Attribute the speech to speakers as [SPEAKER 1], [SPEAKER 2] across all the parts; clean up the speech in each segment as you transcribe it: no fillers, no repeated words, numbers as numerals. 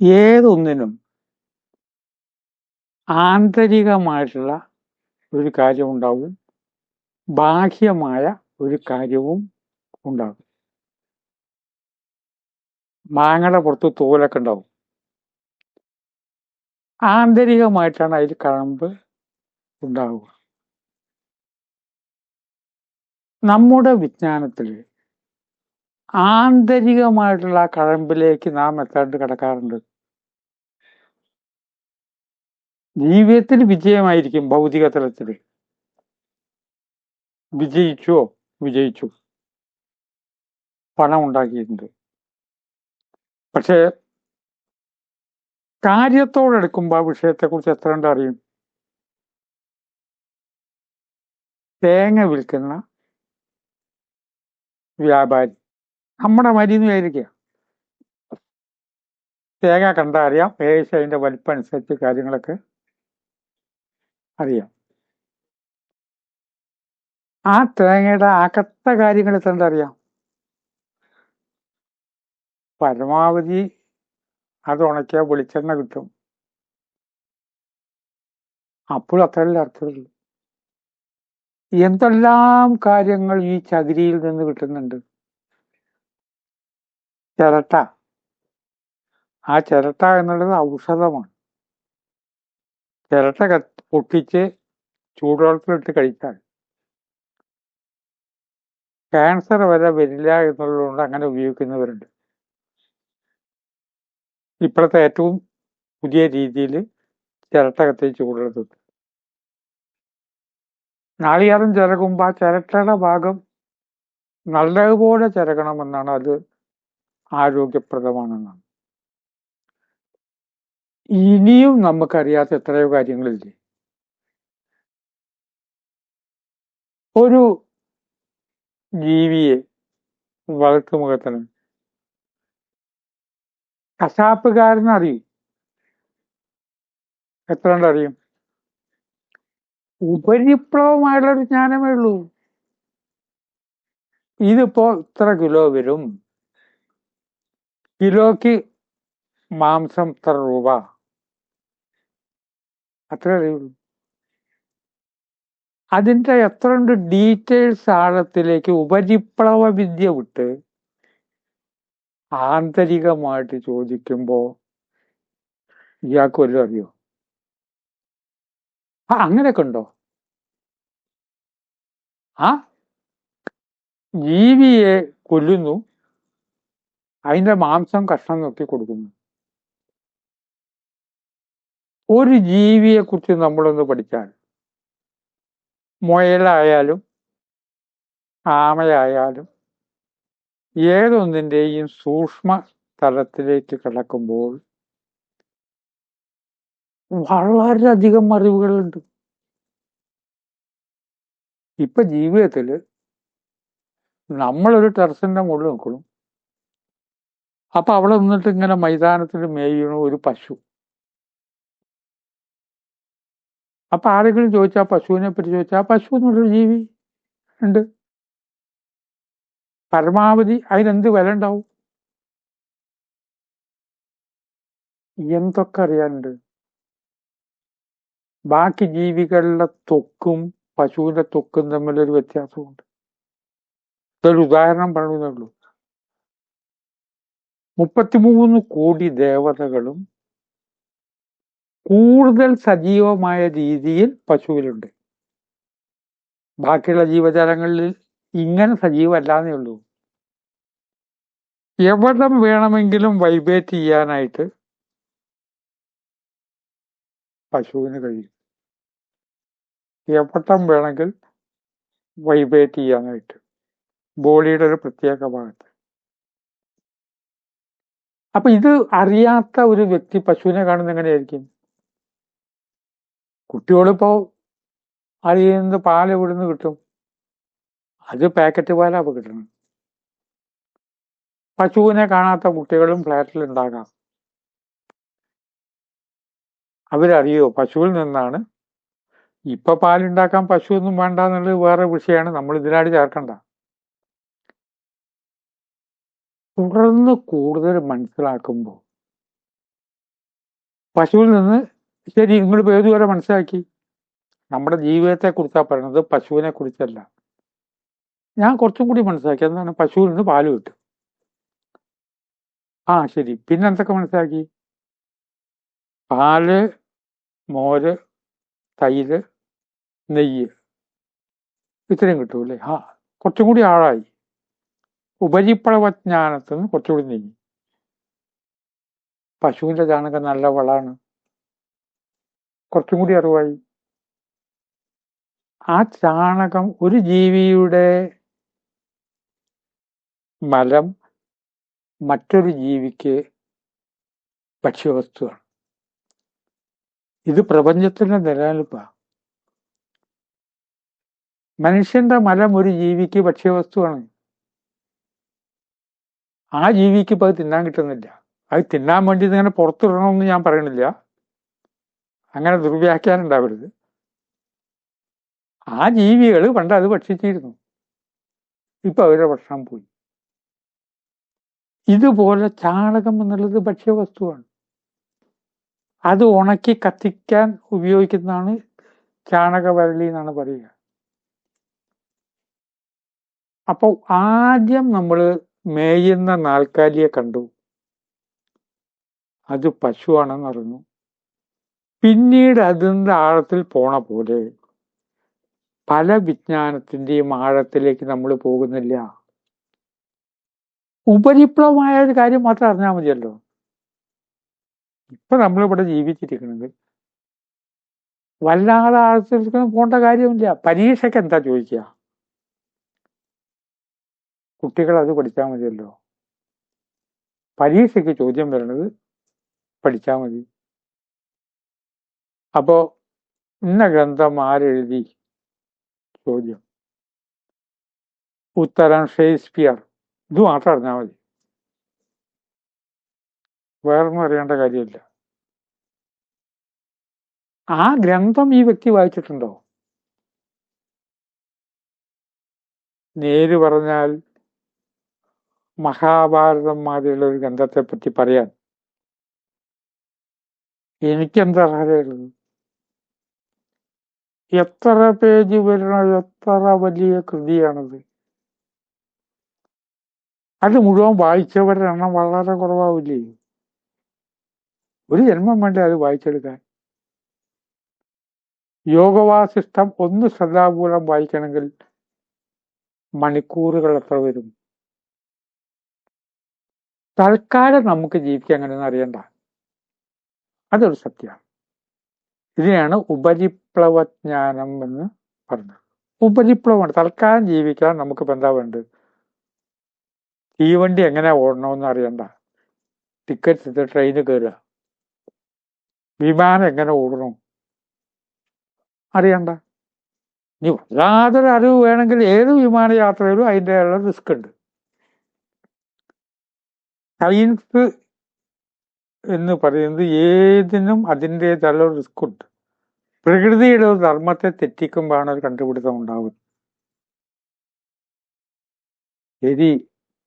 [SPEAKER 1] ഏതൊന്നിനും ആന്തരികമായിട്ടുള്ള ഒരു കാര്യമുണ്ടാവും, ബാഹ്യമായ ഒരു കാര്യവും ഉണ്ടാകും. മാങ്ങയുടെ പുറത്ത് തോലൊക്കെ ഉണ്ടാവും. ആന്തരികമായിട്ടാണ് അതിൽ കഴമ്പ് ഉണ്ടാവുക. നമ്മുടെ വിജ്ഞാനത്തിൽ ആന്തരികമായിട്ടുള്ള കഴമ്പിലേക്ക് നാം എത്താണ്ട് കിടക്കാറുണ്ട്. ജീവിതത്തിൽ വിജയമായിരിക്കും, ഭൗതിക തലത്തിൽ വിജയിച്ചു, പണം ഉണ്ടാക്കിയിട്ടുണ്ട്. പക്ഷെ കാര്യത്തോടെടുക്കുമ്പോൾ ആ വിഷയത്തെക്കുറിച്ച് എത്ര കണ്ട് അറിയും? തേങ്ങ വിൽക്കുന്ന വ്യാപാരി നമ്മുടെ മരുന്നായിരിക്കുക. തേങ്ങ കണ്ടാൽ അറിയാം, ഏകദേശം അതിന്റെ വലിപ്പം അനുസരിച്ച് കാര്യങ്ങളൊക്കെ അറിയാം. ആ തേങ്ങയുടെ അകത്ത കാര്യങ്ങൾ എത്ര അറിയാം? പരമാവധി അത് ഉണക്കിയാൽ വെളിച്ചെണ്ണ കിട്ടും. അപ്പോൾ അത്രയല്ലേ അർത്ഥമുള്ളൂ. എന്തെല്ലാം കാര്യങ്ങൾ ഈ ചകിരിയിൽ നിന്ന് കിട്ടുന്നുണ്ട്. ചിരട്ട, ആ ചിരട്ട എന്നുള്ളത് ഔഷധമാണ്. ചിരട്ട പൊട്ടിച്ച് ചൂടുവെള്ളത്തിലിട്ട് കഴിച്ചാൽ ക്യാൻസർ വരെ വരില്ല എന്നുള്ളതുകൊണ്ട് അങ്ങനെ ഉപയോഗിക്കുന്നവരുണ്ട്. ഇപ്പോഴത്തെ ഏറ്റവും പുതിയ രീതിയിൽ ചിരട്ട കത്തിച്ച് ചൂടുവെള്ളത്തിൽ നാളികേരം ചിരകുമ്പോൾ ആ ചിരട്ടയുടെ ഭാഗം നല്ലതുപോലെ ചിരകണമെന്നാണ്, അത് ആരോഗ്യപ്രദമാണെന്നാണ്. ഇനിയും നമുക്കറിയാത്ത എത്രയോ കാര്യങ്ങളില്ലേ. ഒരു ജീവിയെ വളർത്തുമുഖത്തിന് കശാപ്പുകാരനറിയും. എത്ര കണ്ടറിയും? ഉപരിപ്ലവമായുള്ളൊരു ജ്ഞാനമേ ഉള്ളൂ. ഇതിപ്പോ ഇത്ര കിലോ വരും, കിലോക്ക് മാംസം ഇത്ര രൂപ, അത്ര അറിയുള്ളൂ. അതിൻ്റെ എത്രണ്ട് ഡീറ്റെയിൽസ് ആഴത്തിലേക്ക് ഉപരിപ്ലവ വിദ്യ വിട്ട് ആന്തരികമായിട്ട് ചോദിക്കുമ്പോ ഇയാൾക്ക് വല്ലതും അറിയോ? അങ്ങനെയൊക്കെ ഉണ്ടോ? ആ ജീവിയെ കൊല്ലുന്നു, അതിന്റെ മാംസം കഷ്ണം നോക്കി കൊടുക്കുന്നു. ഒരു ജീവിയെ കുറിച്ച് നമ്മളൊന്ന് പഠിച്ചാൽ, മുയലായാലും ആമയായാലും ഏതൊന്നിൻ്റെയും സൂക്ഷ്മ തലത്തിലേക്ക് കിടക്കുമ്പോൾ വളരെയധികം അറിവുകളുണ്ട്. ഇപ്പൊ ജീവിതത്തില് നമ്മളൊരു ടെറസിന്റെ മുകളിൽ നിൽക്കണം. അപ്പൊ അവിടെ നിന്നിട്ട് ഇങ്ങനെ മൈതാനത്തിൽ മേയണ ഒരു പശു. അപ്പൊ ആരെങ്കിലും ചോദിച്ചാൽ, പശുവിനെ പറ്റി ചോദിച്ചാൽ, ആ പശു എന്നുള്ളൊരു ജീവി ഉണ്ട്. പരമാവധി അതിനെന്ത് വില ഉണ്ടാവും? എന്തൊക്കെ അറിയാനുണ്ട്. ബാക്കി ജീവികളുടെ ത്വക്കും പശുവിന്റെ ത്വക്കും തമ്മിലൊരു വ്യത്യാസമുണ്ട്. ഇതൊരു ഉദാഹരണം പറഞ്ഞേ ഉള്ളൂ. 33 കോടി ദേവതകളും കൂടുതൽ സജീവമായ രീതിയിൽ പശുവിലുണ്ട്. ബാക്കിയുള്ള ജീവജാലങ്ങളിൽ ഇങ്ങനെ സജീവമല്ലാന്നേ ഉള്ളൂ. എവിടെ വേണമെങ്കിലും വൈബ്രേറ്റ് ചെയ്യാനായിട്ട് പശുവിന് കഴിയും. എവിടം വേണമെങ്കിൽ വൈബ്രേറ്റ് ചെയ്യാനായിട്ട് ബോഡിയുടെ ഒരു പ്രത്യേക ഭാഗത്ത്. അപ്പൊ ഇത് അറിയാത്ത ഒരു വ്യക്തി പശുവിനെ കാണുന്നത് എങ്ങനെയായിരിക്കും? കുട്ടികളിപ്പോ അതിൽ നിന്ന് പാല് ഇവിടുന്ന് കിട്ടും, അത് പാക്കറ്റ് പാലാണ് കിട്ടണം. പശുവിനെ കാണാത്ത കുട്ടികളും ഫ്ലാറ്റിൽ ഉണ്ടാകാം. അവരറിയോ പശുവിൽ നിന്നാണ്? ഇപ്പൊ പാലുണ്ടാക്കാൻ പശുവൊന്നും വേണ്ട എന്നുള്ളത് വേറെ വിഷയമാണ്, നമ്മൾ ഇതിനാട് ചേർക്കണ്ട. തുടർന്ന് കൂടുതൽ മനസ്സിലാക്കുമ്പോൾ പശുവിൽ നിന്ന് ശരി നിങ്ങളിപ്പോൾ ഏതുവരെ മനസ്സിലാക്കി? നമ്മുടെ ജീവിതത്തെ കുറിച്ചാണ് പറയുന്നത്, പശുവിനെ കുറിച്ചല്ല. ഞാൻ കുറച്ചും കൂടി മനസ്സിലാക്കി. എന്താണ്? പശുവിൽ നിന്ന് പാല് കിട്ടും. ശരി. പിന്നെ എന്തൊക്കെ മനസ്സിലാക്കി? പാല്, മോര്, തൈര്, നെയ്യ്, ഇത്രയും കിട്ടൂല്ലേ? കുറച്ചും കൂടി ആഴായി. ഉപരിപ്ലവജ്ഞാനത്തിൽ നിന്ന് കുറച്ചുകൂടി നീങ്ങി. പശുവിന്റെ ചാണകം നല്ല വളമാണ്, കുറച്ചും കൂടി അറിവായി. ആ ചാണകം ഒരു ജീവിയുടെ മലം മറ്റൊരു ജീവിക്ക് ഭക്ഷ്യവസ്തുവാണ്. ഇത് പ്രപഞ്ചത്തിന്റെ നിലനിൽപ്പാണ്. മനുഷ്യന്റെ മലം ഒരു ജീവിക്ക് ഭക്ഷ്യവസ്തുവാണ്. ആ ജീവിക്ക് ഇപ്പൊ അത് തിന്നാൻ കിട്ടുന്നില്ല. അത് തിന്നാൻ വേണ്ടി ഇങ്ങനെ പുറത്തിടണമെന്ന് ഞാൻ പറയണില്ല, അങ്ങനെ ദുർവ്യാഖ്യാനം ഉണ്ടാവരുത്. ആ ജീവികൾ പണ്ട് അത് ഭക്ഷിച്ചിരുന്നു, ഇപ്പൊ അവരുടെ ഭക്ഷണം പോയി. ഇതുപോലെ ചാണകം എന്നുള്ളത് ഭക്ഷ്യവസ്തുവാണ്. അത് ഉണക്കി കത്തിക്കാൻ ഉപയോഗിക്കുന്നതാണ് ചാണകവരളി എന്നാണ് പറയുക. അപ്പോൾ ആദ്യം നമ്മൾ മേയുന്ന നാൽക്കാലിയെ കണ്ടു, അത് പശുവാണെന്ന് അറിഞ്ഞു. പിന്നീട് അതിൻ്റെ ആഴത്തിൽ പോണ പോലെ പല വിജ്ഞാനത്തിന്റെയും ആഴത്തിലേക്ക് നമ്മൾ പോകുന്നില്ല. ഉപരിപ്ലവമായ ഒരു കാര്യം മാത്രം അറിഞ്ഞാൽ മതിയല്ലോ. ഇപ്പൊ നമ്മളിവിടെ ജീവിച്ചിരിക്കുന്നത് വല്ലാതെ ആഴത്തിൽ പോകേണ്ട കാര്യമില്ല. പരീക്ഷയ്ക്ക് എന്താ ചോദിക്കുക? കുട്ടികൾ അത് പഠിച്ചാൽ മതിയല്ലോ. പരീക്ഷയ്ക്ക് ചോദ്യം വരുന്നത് പഠിച്ചാൽ മതി. അപ്പോ ഇന്ന ഗ്രന്ഥം ആരെഴുതി? ചോദ്യം. ഉത്തരം ഷേക്സ്പിയർ. ഇത് മാത്രം അറിഞ്ഞാൽ മതി, വേറൊന്നും അറിയേണ്ട കാര്യമില്ല. ആ ഗ്രന്ഥം ഈ വ്യക്തി വായിച്ചിട്ടുണ്ടോ? നേര് പറഞ്ഞാൽ മഹാഭാരതം മാതിരിയുള്ള ഒരു ഗ്രന്ഥത്തെ പറ്റി പറയാൻ എനിക്കെന്താ അർഹതയുള്ളത്? എത്ര പേജ് വരണ എത്ര വലിയ കൃതിയാണത്. അത് മുഴുവൻ വായിച്ചവരുടെ എണ്ണം വളരെ കുറവാവില്ലേ? ഒരു ജന്മം വേണ്ടേ അത് വായിച്ചെടുക്കാൻ? യോഗവാസിഷ്ടം ഒന്ന് ശ്രദ്ധാപൂർവം വായിക്കണമെങ്കിൽ മണിക്കൂറുകൾ എത്ര വരും? തൽക്കാലം നമുക്ക് ജീവിക്കാൻ അങ്ങനെയൊന്നും അറിയണ്ട, അതൊരു സത്യമാണ്. ഇതിനെയാണ് ഉപരിപ്ലവജ്ഞാനം എന്ന് പറഞ്ഞത്. ഉപരിപ്ലവമാണ്. തൽക്കാലം ജീവിക്കാൻ നമുക്കിപ്പോൾ എന്താ വേണ്ടത്? തീവണ്ടി എങ്ങനെ ഓടണമെന്ന് അറിയണ്ട, ടിക്കറ്റ് എടുത്ത് ട്രെയിന് കയറുക. വിമാനം എങ്ങനെ ഓടണം അറിയണ്ട. ഇനി വല്ലാതൊരു അറിവ് വേണമെങ്കിൽ ഏത് വിമാനയാത്രയിലും അതിൻ്റെയുള്ള റിസ്ക് ഉണ്ട്. സയൻസ് എന്ന് പറയുന്നത് ഏതിനും അതിൻ്റെതായുള്ള റിസ്ക് ഉണ്ട്. പ്രകൃതിയുടെ ഒരു ധർമ്മത്തെ തെറ്റിക്കുമ്പോഴാണ് ഒരു കണ്ടുപിടുത്തം ഉണ്ടാവുന്നത്. ശരി,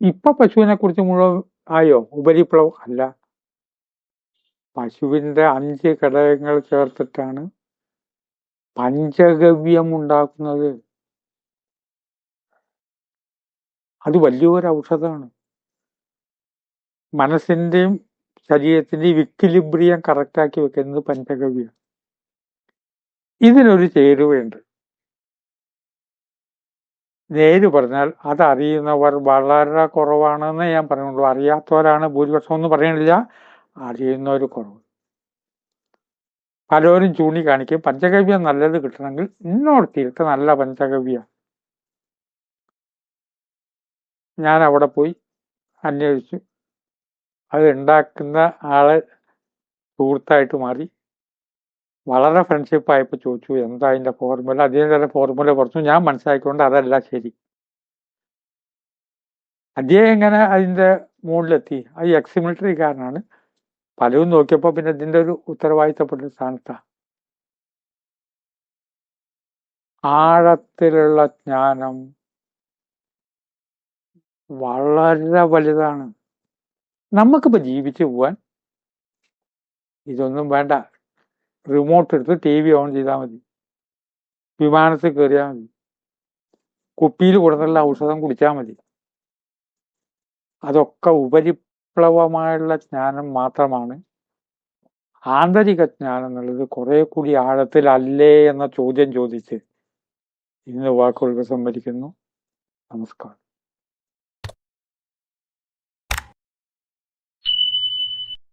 [SPEAKER 1] ഇപ്പൊ പശുവിനെ കുറിച്ച് മുഴുവൻ ആയോ ഉപരിപ്ലവം? അല്ല. പശുവിന്റെ 5 ഘടകങ്ങൾ ചേർത്തിട്ടാണ് പഞ്ചഗവ്യം ഉണ്ടാക്കുന്നത്. അത് വലിയൊരു ഔഷധമാണ്. മനസ്സിന്റെയും ശരീരത്തിന്റെയും ഇക്വിലിബ്രിയം കറക്റ്റാക്കി വെക്കുന്നത് പഞ്ചഗവ്യം. ഇതിനൊരു ചേരുവയുണ്ട്. നേര് പറഞ്ഞാൽ അതറിയുന്നവർ വളരെ കുറവാണെന്ന് ഞാൻ പറയുള്ളൂ. അറിയാത്തവരാണ് ഭൂരിപക്ഷം ഒന്നും പറയണില്ല, അറിയുന്നവർ കുറവ്. പലരും ചൂണ്ടിക്കാണിക്കും പഞ്ചഗവ്യം നല്ലത് കിട്ടണമെങ്കിൽ ഇന്നോടത്തിയിട്ട് നല്ല പഞ്ചഗവ്യ. ഞാൻ അവിടെ പോയി അന്വേഷിച്ചു. അത് ഉണ്ടാക്കുന്ന ആളെ സുഹൃത്തായിട്ട് മാറി. വളരെ ഫ്രണ്ട്ഷിപ്പ് ആയപ്പോൾ ചോദിച്ചു എന്താ അതിന്റെ ഫോർമുല. അദ്ദേഹം തന്നെ ഫോർമുല പറഞ്ഞു. ഞാൻ മനസ്സിലാക്കിക്കൊണ്ട് അതല്ല ശരി. അദ്ദേഹം എങ്ങനെ അതിന്റെ മുകളിലെത്തി? അത് എക്സ് മിലിറ്ററിക്കാരനാണ്. പലരും നോക്കിയപ്പോൾ പിന്നെ ഇതിന്റെ ഒരു ഉത്തരവാദിത്തപ്പെട്ട സ്ഥാനത്താ. ആഴത്തിലുള്ള ജ്ഞാനം വളരെ വലുതാണ്. നമുക്കിപ്പോ ജീവിച്ചു പോവാൻ ഇതൊന്നും വേണ്ട. റിമോട്ട് എടുത്ത് TV ഓൺ ചെയ്താൽ മതി, വിമാനത്തിൽ കയറിയാൽ മതി, കുപ്പിയിൽ കൊടുത്തുള്ള ഔഷധം കുടിച്ചാൽ മതി. അതൊക്കെ ഉപരിപ്ലവമായുള്ള ജ്ഞാനം മാത്രമാണ്. ആന്തരിക ജ്ഞാനം എന്നുള്ളത് കുറെ കൂടി ആഴത്തിലല്ലേ എന്ന ചോദ്യം ചോദിച്ച് ഇന്ന് വാക്കുകൾ സംഭരിക്കുന്നു. നമസ്കാരം.